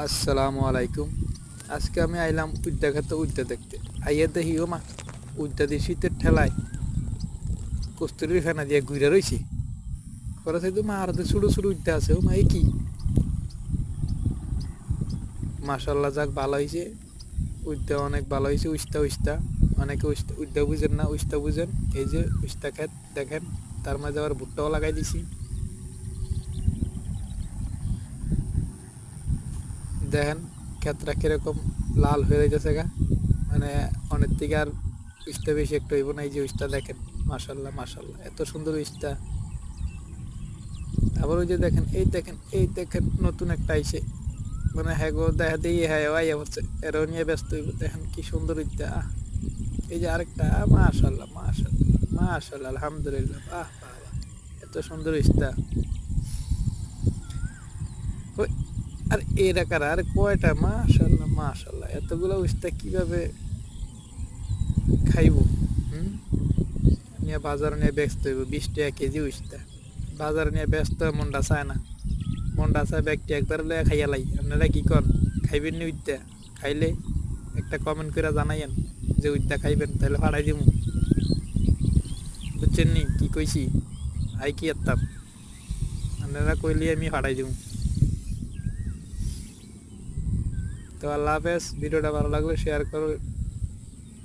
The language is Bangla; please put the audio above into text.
আসসালামু আলাইকুম। আজকে আমি আইলাম উদ্যা খেতে উদ্যা দেখতে। আইয়া দেখি ও মা, উদ্যা দিয়ে শীতের ঠেলায় কস্তুরির ফেনা দিয়ে ঘুরে রয়েছি। পরে তো মা আর ছোটো ছোটো উদ্যা আছে। ও মা, এ কি! মাশাল্লাহ, যাক ভালো হয়েছে। উদ্যা অনেক ভালো হয়েছে। উস্তা উস্তা, অনেকে উদ্যা বুঝেন না, উস্তা বুঝেন। এই যে উস্তা ক্ষেত দেখেন, তার মাঝে আবার ভুট্টাও লাগাই দিছি। দেখেন ক্ষেতটা কিরকম লাল হয়ে যাচ্ছে গা, মানে অনেক থেকে আর উস্তা বেশি একটু হইব না। এই যে উস্তা দেখেন, মাশাল্লাহ মাশাল্লাহ, এত সুন্দর উস্তা। আবার ওই যে দেখেন, এই দেখেন নতুন একটা আইছে, মানে হ্যাঁ গো, দেখা দিয়ে হ্যাঁ আইয়া হচ্ছে, এরাও নিয়ে ব্যস্ত হইব। দেখেন কি সুন্দর উদ্যা। এই যে আরেকটা, মাশাল্লাহ মাশাল্লাহ মাশাল্লাহ, আলহামদুলিল্লাহ, বাহ বাহ বাহ, এত সুন্দর উস্তা। ওই, আর এরা কারা, আর কয়টা! মাশাল্লাহ মাশাল্লাহ, এতগুলো উস্তা কিভাবে খাইব? হুম, নিয়ে বাজার নিয়ে ব্যস্ত হইব। 20 টাকা কেজি উস্তা বাজার নিয়ে ব্যস্ত, মনটা চায় না। মনটা চায় ব্যক্তি একবার লয়ে খাইয়া লাই। আপনারা কি কন, খাইবেন নি উদ্যা? খাইলে একটা কমেন্ট করে জানাইয়েন যে উদ্যা খাইবেন, তাহলে ফাড়াই দিমু। বুঝছেন নি কি কইছি? আই কি এত্তাম, আপনারা কইলে আমি ফাড়াই দিমু। তো আল্লাহ হাফেজ। ভিডিওটা ভালো লাগলে শেয়ার করো,